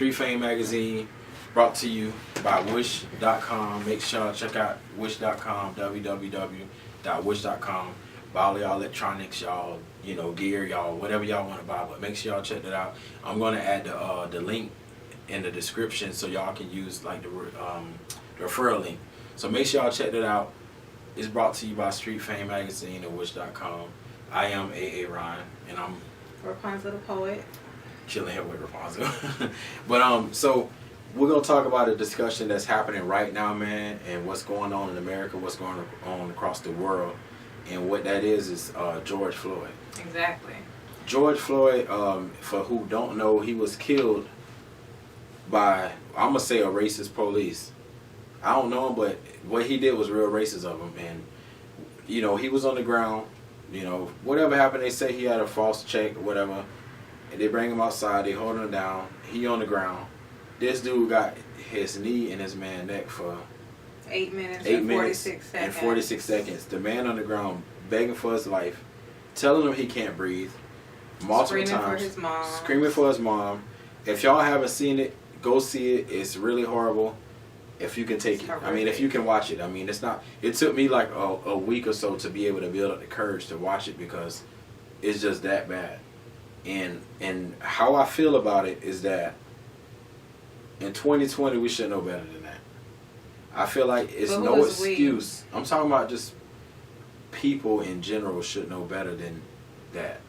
Street Fame Magazine, brought to you by Wish.com. Make sure y'all check out Wish.com, www.wish.com. Buy all y'all electronics, y'all, gear, y'all, whatever y'all want to buy. But make sure y'all check that out. I'm going to add the link in the description so y'all can use like the referral link. So make sure y'all check that out. It's brought to you by Street Fame Magazine and Wish.com. I am A.A. Ryan, and I'm Rapunzel the Poet. Chilling here with Rapunzel. But so we're gonna talk about a discussion that's happening right now, man, and what's going on in America, what's going on across the world, and what that is George Floyd. Exactly. George Floyd, for who don't know, he was killed by, I'm gonna say, a racist police. I don't know him, but what he did was real racist of him, and he was on the ground. Whatever happened, they say he had a false check or whatever. And they bring him outside, they hold him down, he on the ground. This dude got his knee in his man's neck for 8 minutes and 46 seconds. And 46 seconds. The man on the ground begging for his life, telling him he can't breathe multiple times. Screaming for his mom. If y'all haven't seen it, go see it. It's really horrible. If you can take it. I mean, if you can watch it. I mean, it took me like a week or so to be able to build up the courage to watch it because it's just that bad. And how I feel about it is that in 2020 we should know better than that. I feel like it's no excuse. I'm talking about just people in general should know better than that,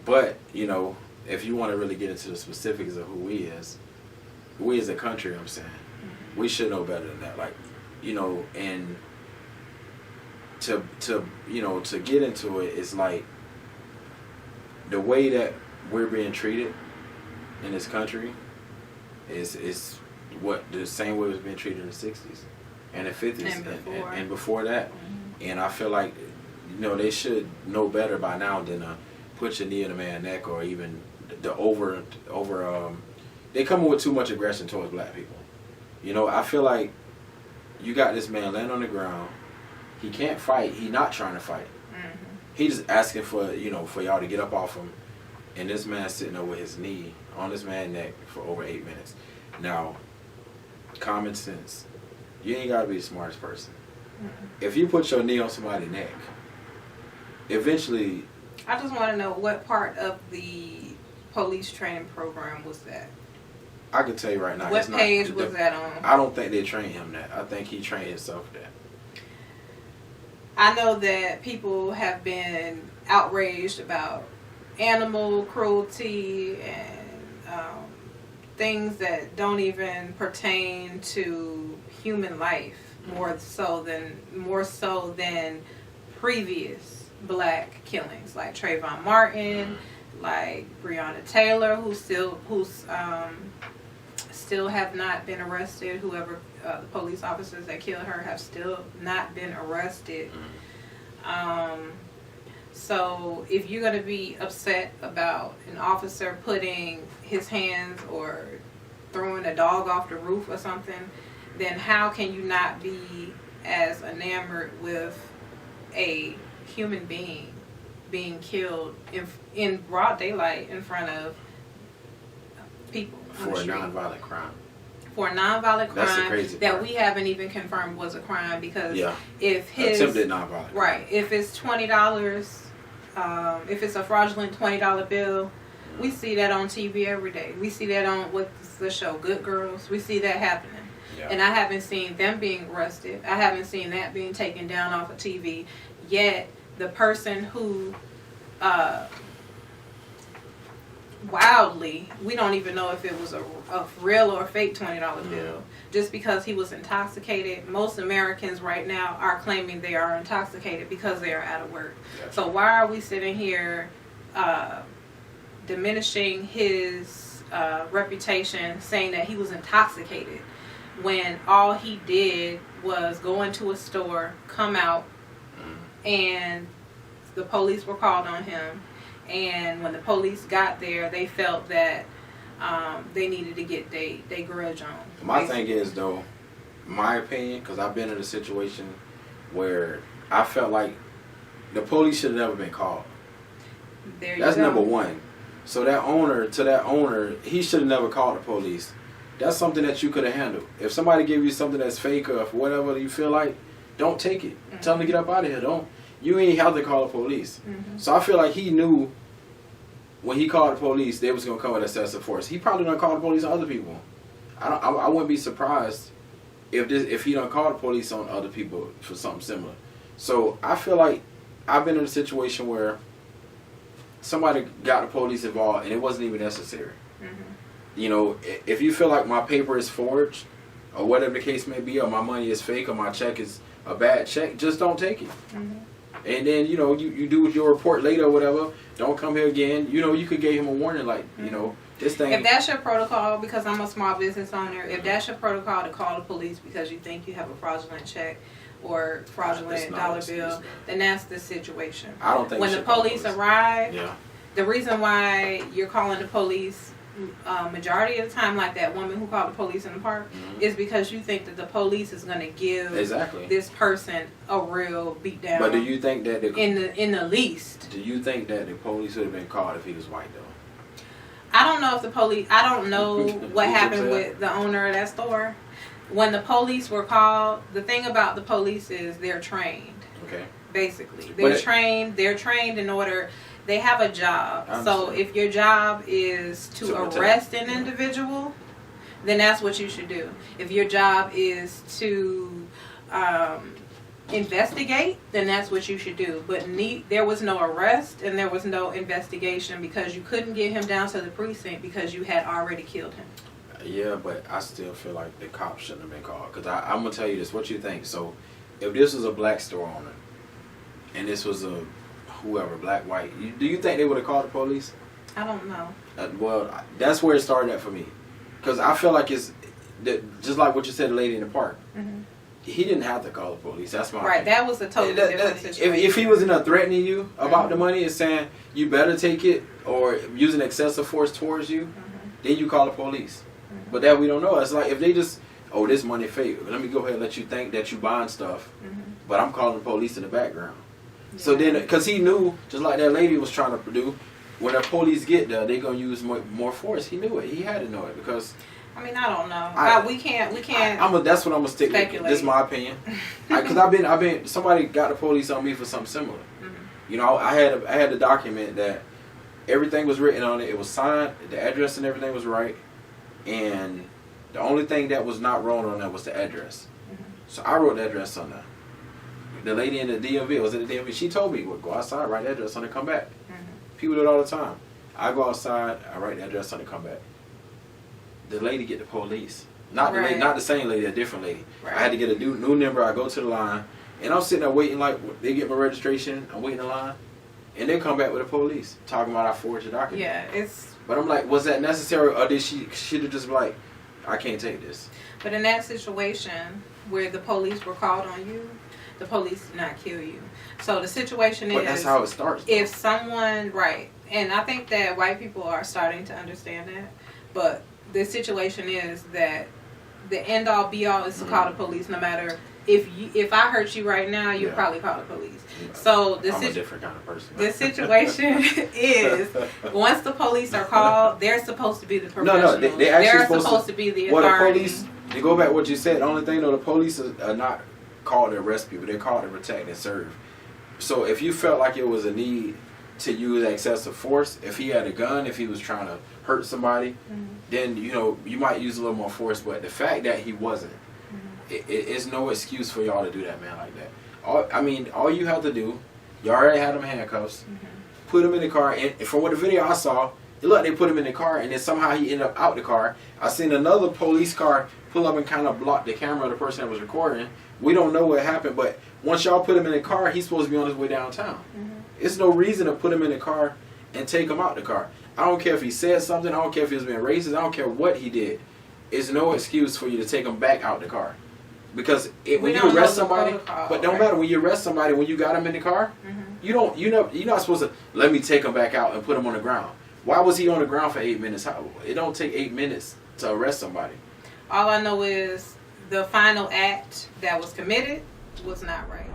But, if you want to really get into the specifics of who we as a country, I'm saying, we should know better than that. Like, and to get into it, it's like the way that we're being treated in this country is what the same way it was being treated in the 60s and the 50s and before that. And I feel like they should know better by now than put your knee in a man's neck or even the over they come with too much aggression towards black people. I feel like you got this man laying on the ground. He can't fight. He not trying to fight. He's just asking for for y'all to get up off him, and this man sitting there with his knee on this man's neck for over 8 minutes. Now, common sense, you ain't gotta be the smartest person. If you put your knee on somebody's neck, eventually. I just want to know what part of the police training program was that. I can tell you right now. What page was that on? I don't think they trained him that. I think he trained himself that. I know that people have been outraged about animal cruelty and things that don't even pertain to human life more so than previous black killings, like Trayvon Martin, like Breonna Taylor, who still have not been arrested. Whoever the police officers that killed her have still not been arrested. So if you're going to be upset about an officer putting his hands or throwing a dog off the roof or something, then how can you not be as enamored with a human being being killed in broad daylight in front of people for a nonviolent crime? For a nonviolent crime that part. We haven't even confirmed was a crime because if attempted nonviolent, right? If it's $20, if it's a fraudulent $20 bill, we see that on TV every day. We see that on what's the show, Good Girls. We see that happening. Yeah. And I haven't seen them being arrested. I haven't seen that being taken down off of TV. Yet the person who wildly, we don't even know if it was a real or fake $20 bill, just because he was intoxicated. Most Americans right now are claiming they are intoxicated because they are out of work. Gotcha. So why are we sitting here diminishing his reputation, saying that he was intoxicated, when all he did was go into a store, come out, and the police were called on him. And when the police got there, they felt that they needed to get they grudge on. My thing is, though, my opinion, because I've been in a situation where I felt like the police should have never been called. There you That's go. number one. So that owner, he should have never called the police. That's something that you could have handled. If somebody give you something that's fake or whatever you feel like, don't take it. Mm-hmm. Tell them to get up out of here. You ain't have to call the police. Mm-hmm. So I feel like he knew when he called the police, they was gonna come with excessive force. He probably done call the police on other people. I wouldn't be surprised if he done call the police on other people for something similar. So I feel like I've been in a situation where somebody got the police involved and it wasn't even necessary. Mm-hmm. You know, if you feel like my paper is forged or whatever the case may be, or my money is fake or my check is a bad check, just don't take it. Mm-hmm. And then, you know, you do your report later or whatever. Don't come here again. You know, you could give him a warning like, mm-hmm. you know, this thing. If that's your protocol, because I'm a small business owner, if that's your protocol to call the police because you think you have a fraudulent check or fraudulent dollar bill, then that's the situation. I don't think when the police arrive, yeah. The reason why you're calling the police majority of the time, like that woman who called the police in the park, mm-hmm. is because you think that the police is going to give this person a real beat down. But do you think that in the least? Do you think that the police would have been called if he was white though? I don't know if the police. I don't know what happened with the owner of that store. When the police were called, the thing about the police is they're trained. Okay. Basically, they're trained. They're trained in order. They have a job. So if your job is to arrest an individual, then that's what you should do. If your job is to investigate, then that's what you should do. But there was no arrest and there was no investigation because you couldn't get him down to the precinct because you had already killed him. Yeah, but I still feel like the cops shouldn't have been called. Because I'm going to tell you this. What you think? So if this was a black store owner and this was a whoever, black, white, do you think they would have called the police? I don't know. Well, that's where it started at for me. Because I feel like it's just like what you said, the lady in the park. Mm-hmm. He didn't have to call the police. That's my opinion. That was a totally different situation. If he was in there threatening you about the money and saying you better take it or using excessive force towards you, then you call the police. But that we don't know. It's like if they just, this money fake. Let me go ahead and let you think that you buying stuff, but I'm calling the police in the background. Yeah. So then, because he knew, just like that lady was trying to do, when the police get there, they're going to use more force. He knew it. He had to know it because... I mean, I don't know. We can't. That's what I'm gonna stick with. This is my opinion. Because I've been. Somebody got the police on me for something similar. Mm-hmm. You know, I had the document that everything was written on it. It was signed. The address and everything was right. And the only thing that was not wrong on that was the address. Mm-hmm. So I wrote the address on there. The lady in the DMV, was it the DMV? She told me, well, go outside, write the address on it, come back. Mm-hmm. People do it all the time. I go outside, I write the address on it, come back. The lady get the police. Not the lady, not the same lady, a different lady. Right. I had to get a new number. I go to the line, and I'm sitting there waiting like they get my registration. I'm waiting in line, and they come back with the police talking about I forged the document. Yeah, it's. But I'm like, was that necessary, or did she have just been like, I can't take this? But in that situation where the police were called on you, the police did not kill you. So the situation is. But that's how it starts. If someone and I think that white people are starting to understand that, but. The situation is that the end all be all is to call the police. No matter if I hurt you right now, you'll probably call the police. So I'm a different kind of person. The situation is once the police are called, they're supposed to be the professionals. No, they actually supposed to be the authority. Well, the police. To go back to what you said, the only thing though, the police are not called to arrest people. They're called to protect and serve. So if you felt like it was a need to use excessive force, if he had a gun, if he was trying to hurt somebody, then you might use a little more force. But the fact that he wasn't, it's no excuse for y'all to do that, man, like that. All you have to do, you already had him in handcuffs, put him in the car, and from what the video I saw, it looked like they put him in the car, and then somehow he ended up out the car. I seen another police car pull up and kind of block the camera of the person that was recording. We don't know what happened, but once y'all put him in the car, he's supposed to be on his way downtown. It's no reason to put him in the car and take him out the car. I don't care if he said something. I don't care if he was being racist. I don't care what he did. It's no excuse for you to take him back out the car. Because when you arrest somebody, but don't matter when you arrest somebody, when you got him in the car, you're not supposed to let me take him back out and put him on the ground. Why was he on the ground for 8 minutes? It don't take 8 minutes to arrest somebody. All I know is the final act that was committed was not right.